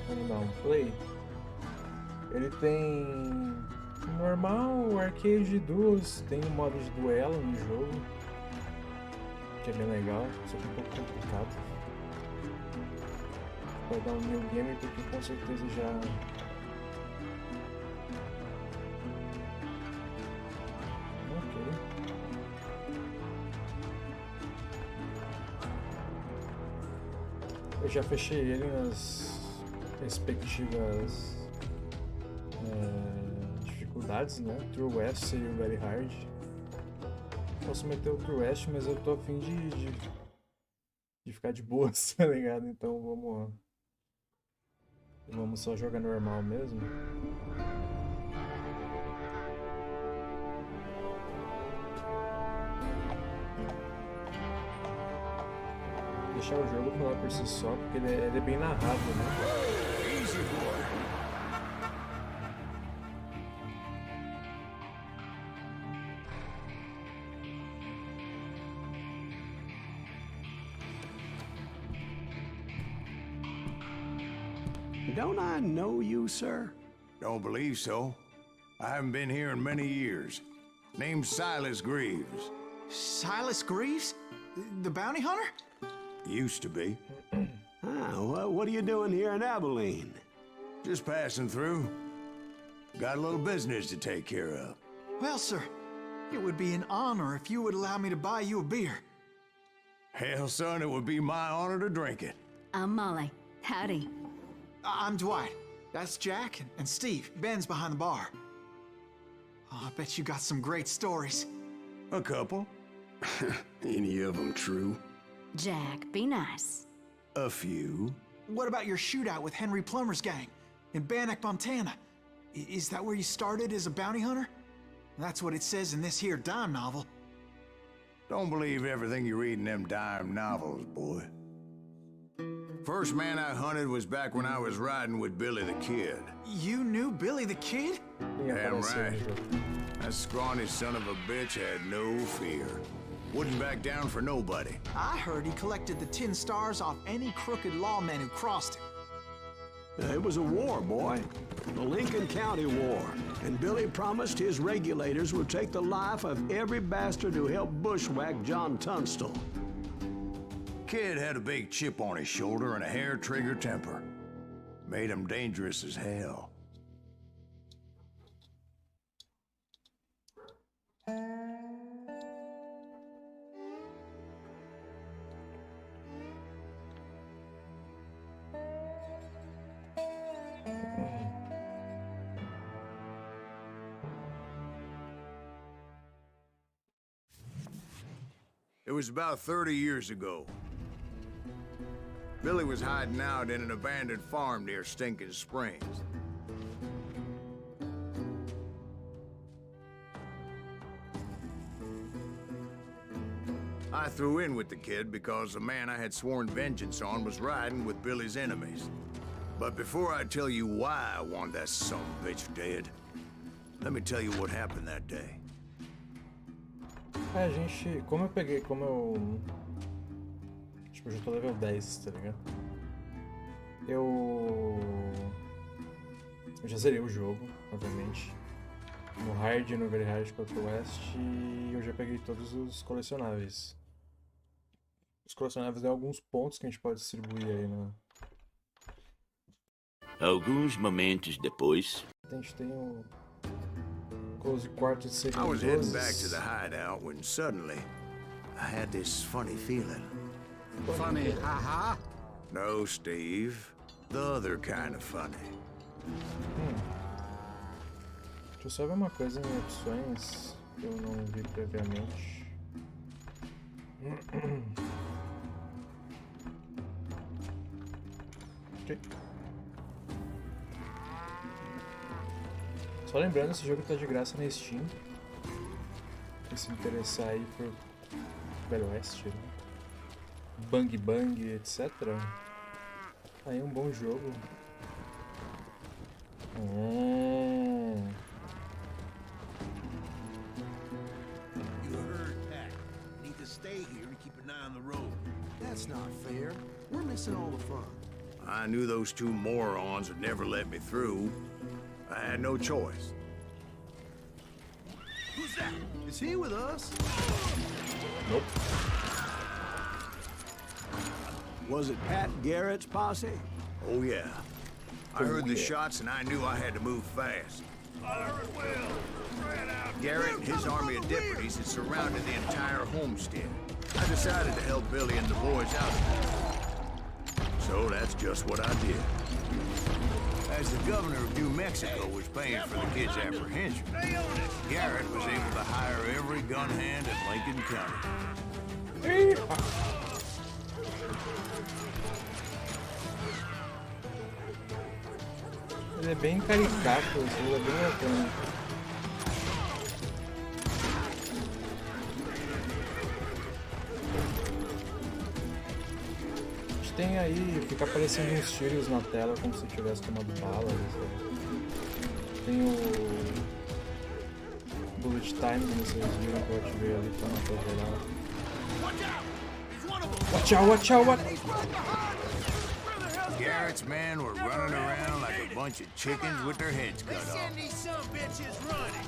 Vamos dar um play. Ele tem normal, arcade de duas, tem um modo de duelo no jogo, que é bem legal, só que um pouco complicado. Vai dar um new game porque com certeza já... Ok. Eu já fechei ele nas respectivas dificuldades, né? True West seria o Very Hard. Posso meter o True West, mas eu tô a fim de ficar de boas, tá ligado? Então vamos só jogar normal mesmo. Deixar o jogo falar por si só, porque ele é bem narrado, né? Easy, boy. Don't I know you, sir? Don't believe so. I haven't been here in many years. Name's Silas Greaves. Silas Greaves? The bounty hunter? Used to be. Well, what are you doing here in Abilene? Just passing through. Got a little business to take care of. Well, sir, it would be an honor if you would allow me to buy you a beer. Hell, son, it would be my honor to drink it. I'm Molly. Howdy. I'm Dwight. That's Jack and Steve. Ben's behind the bar. Oh, I bet you got some great stories. A couple. Any of them true? Jack, be nice. A few. What about your shootout with Henry Plummer's gang in Bannock, Montana? Is that where you started as a bounty hunter? That's what it says in this here dime novel. Don't believe everything you read in them dime novels, boy. First man I hunted was back when I was riding with Billy the Kid. You knew Billy the Kid? Damn right. That scrawny son of a bitch had no fear. Wouldn't back down for nobody. I heard he collected the 10 stars off any crooked lawmen who crossed him. It was a war, boy. The Lincoln County War. And Billy promised his regulators would take the life of every bastard who helped bushwhack John Tunstall. Kid had a big chip on his shoulder and a hair-trigger temper. Made him dangerous as hell. It was about 30 years ago. Billy was hiding out in an abandoned farm near Stinking Springs. I threw in with the kid because the man I had sworn vengeance on was riding with Billy's enemies. But before I tell you why I want that son of a bitch dead, let me tell you what happened that day. A gente, como eu tipo, eu já tô level 10, tá ligado? Eu já zerei o jogo, obviamente. No Hard, no Very Hard quanto o West, e eu já peguei todos os colecionáveis. Os colecionáveis dão alguns pontos que a gente pode distribuir aí na... Alguns momentos depois... A gente tem o Close Quarters de I was heading back to Segundoses. the hideout when suddenly I had this funny feeling. Funny, haha. No, Steve. The other kind of funny. Deixa eu só ver uma coisa em opções que eu não vi previamente. Ok. Só lembrando, esse jogo tá de graça na Steam. Quem se interessar aí por Velho Oeste, né? Bang Bang, etc. Aí um bom jogo. You heard that. Need to stay here and keep an eye on the road. That's not fair. We're missing all the fun. I knew those two morons would never let me through. I had no choice. Who's that? Is he with us? Nope. Was it Pat Garrett's posse? Oh, yeah. I heard the shots and I knew I had to move fast. Garrett and his army of deputies had surrounded the entire homestead. I decided to help Billy and the boys out of it. So that's just what I did. As the governor of New Mexico was paying for the kid's apprehension, Garrett was able to hire every gun hand in Lincoln County. Ele é bem caricato, ele é bem bacana. A gente tem aí, fica aparecendo uns tiros na tela como se tivesse tomado bala. Tem o bullet time, como vocês viram que eu ativei ali pra matar geral. Watch out, watch out, watch out! Garrett's men were running around like a bunch of chickens with their heads cut off. Send these some bitches running.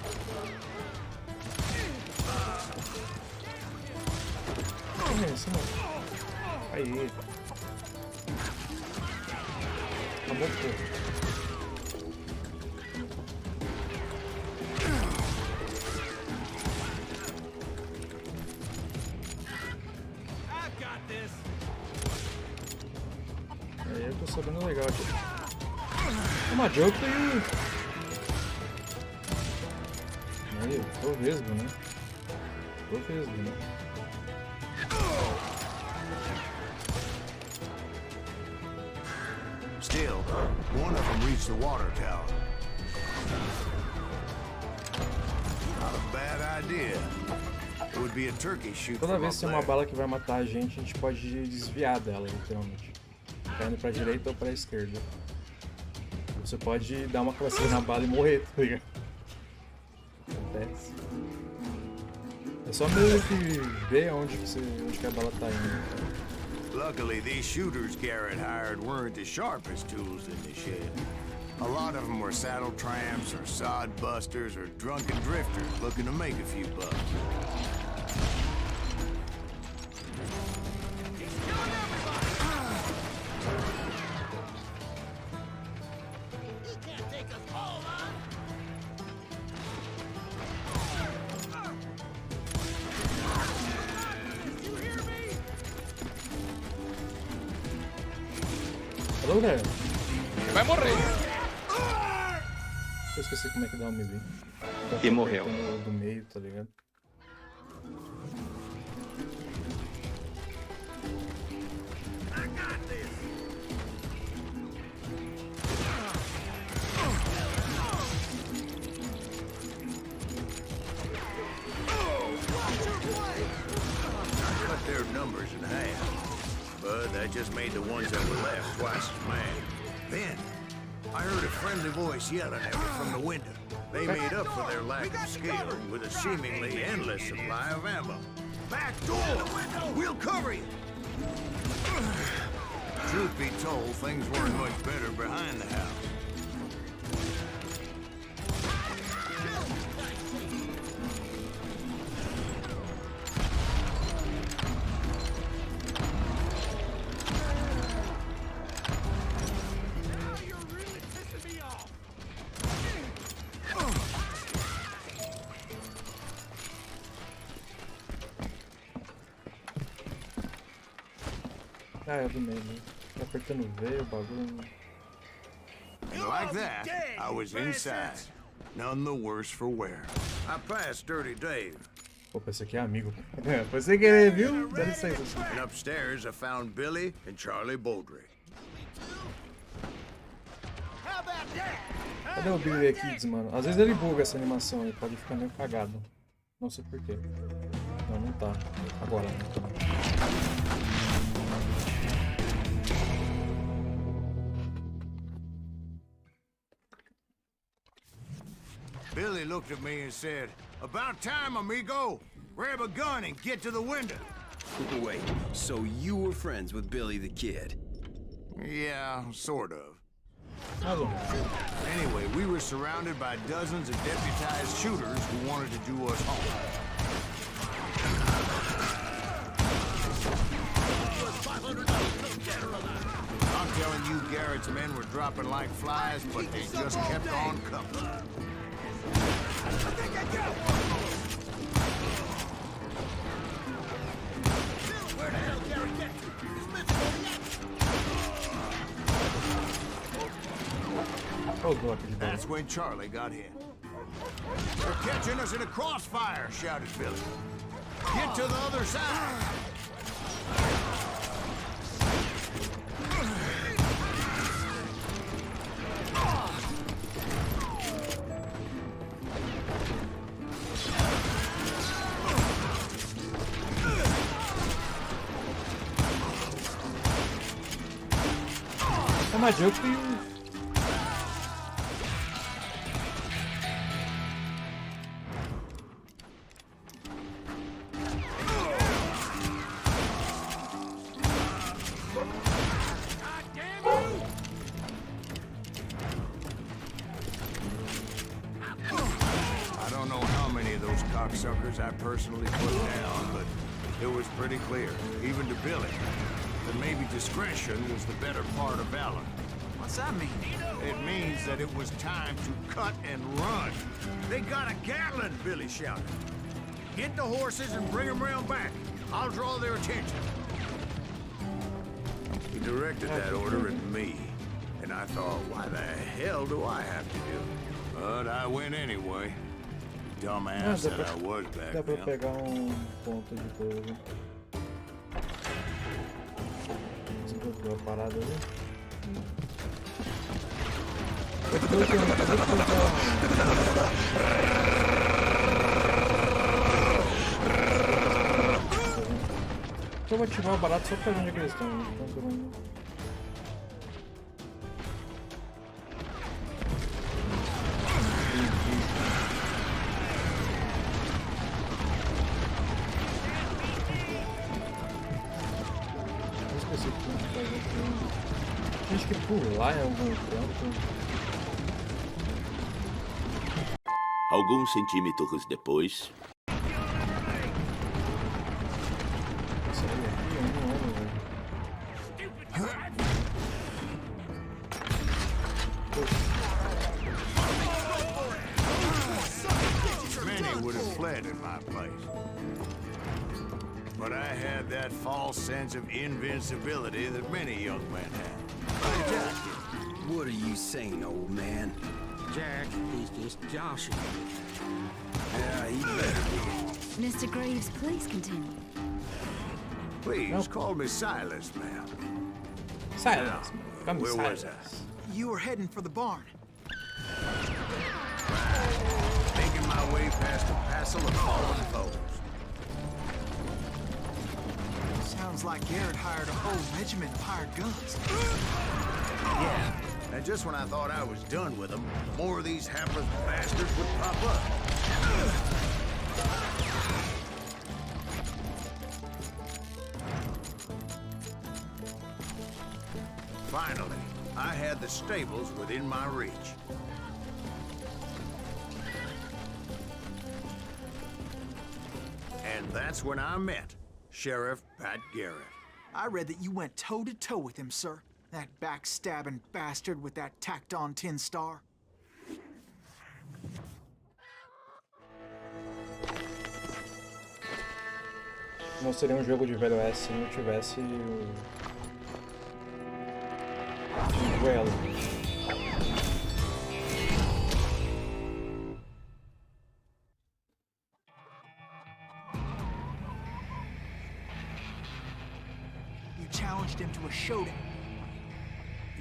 É isso, mano. Aí. Acabou o fogo. Aí eu tô sabendo legal aqui. Uma joke aí. Aí, tô vesgo, né? Tô vesgo, né? Still, one of them reached the water tower. Not a bad idea. It would be a turkey shoot Toda from vez up que tem uma there. bala que vai matar a gente pode desviar dela, literalmente. Tá indo pra direita ou pra esquerda. Você pode dar uma classica na bala e morrer, tá ligado? Acontece. É só meio que ver onde que a bala tá indo. Luckily, these shooters Garrett hired weren't the sharpest tools in the shed. A lot of them were saddle tramps or sod busters or drunken drifters looking to make a few bucks. Alô, galera? Vai morrer. Eu esqueci como é que dá o melee. E morreu. Do meio, tá ligado? Cut their numbers in half, but that just made the ones that were left twice as mad. Then, I heard a friendly voice yelling at me from the window. They made up for their lack of skill with a seemingly endless supply of ammo. Back door! We'll cover you! Truth be told, things weren't much better behind the house. Ah, é do meio, né? Tá apertando o V, o bagulho. And like that, I was inside. None the worse for wear. I passed Dirty Dave. Opa, esse aqui é amigo. Foi sem querer, viu? Dá licença. And upstairs, I found Billy and Charlie Baldry. Cadê o Billy Kids, mano? Às vezes ele buga essa animação e pode ficar meio cagado. Não sei porquê. Não, não tá. Agora não tá. Billy looked at me and said, "About time, amigo. Grab a gun and get to the window." Wait, so you were friends with Billy the Kid? Yeah, sort of. Mais ou menos. Anyway, we were surrounded by dozens of deputized shooters who wanted to do us home. I'm telling you, Garrett's men were dropping like flies, but they just kept on coming. Where the hell Garrett get to? That's when Charlie got hit. They're catching us in a crossfire, shouted Billy. Get to the other side. É mais jogo que I don't know how many of those cocksuckers I personally put down, but it was pretty clear, even to Billy, that maybe discretion was the better part of valor. What's that mean? It means that it was time to cut and run. They got a Gatling, Billy shouted. Get the horses and bring them round back. I'll draw their attention. He directed that order at me, and I thought, why the hell do I have to do it? But I went anyway. Dumbass that I was back dá pra then. pegar ponto de coisa. Desenvolveu a parada ali. Eu vou ativar o barato só pra ver onde é que eles estão. Acho que pular em algum canto. Alguns centímetros depois. Isso aí aqui é um homem, velho. Many would have fled in my place. But I had that false sense of invincibility that many young men have. What are you saying, old man? Jack, he's just joshing. Yeah, he better be. Mr. Greaves, please continue. Please, call me Silas, ma'am. Silence. Come Where was silence. You were heading for the barn. Making my way past a passel of fallen foes. Sounds like Garrett hired a whole regiment of hired guns. Yeah, and just when I thought I was done with them, more of these hapless bastards would pop up. Finally, I had the stables within my reach. And that's when I met Sheriff Pat Garrett. I read that you went toe-to-toe with him, sir. That backstabbing bastard with that tacked-on tin star. Não seria um jogo de Velho Oeste se não tivesse o duelo. You challenged him to a showdown.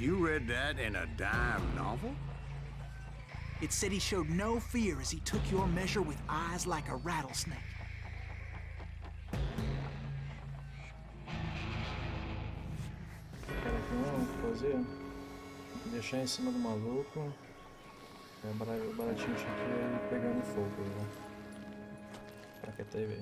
You read that in a dime novel? It said he showed no fear as he took your measure with eyes like a rattlesnake. Cara, o que vamos fazer? Deixar em cima do maluco. É, o baratinho tinha que ir pegando fogo, né? Pra que TV.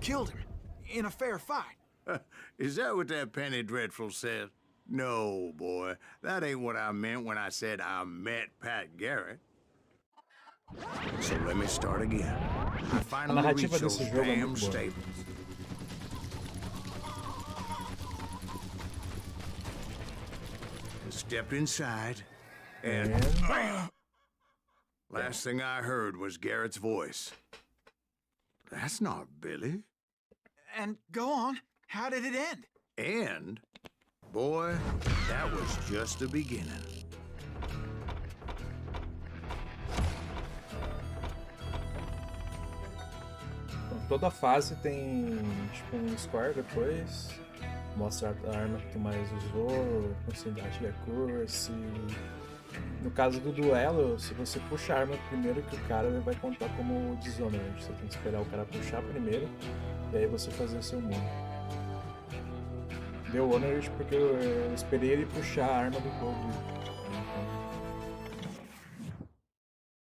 killed him in a fair fight. Is that what that Penny Dreadful said? No, boy. That ain't what I meant when I said I met Pat Garrett. So let me start again. I finally reached those damn stables. I stepped inside, and last thing I heard was Garrett's voice. That's not Billy. And go on. How did it end? And, boy, that was just the beginning. Toda fase tem tipo um square depois, mostra a arma que tu mais usou, quantidade de recurso. No caso do duelo, se você puxa a arma primeiro que o cara, ele vai contar como Dishonored. Você tem que esperar o cara puxar primeiro e aí você fazer o seu move. Deu Honored porque eu esperei ele puxar a arma do povo.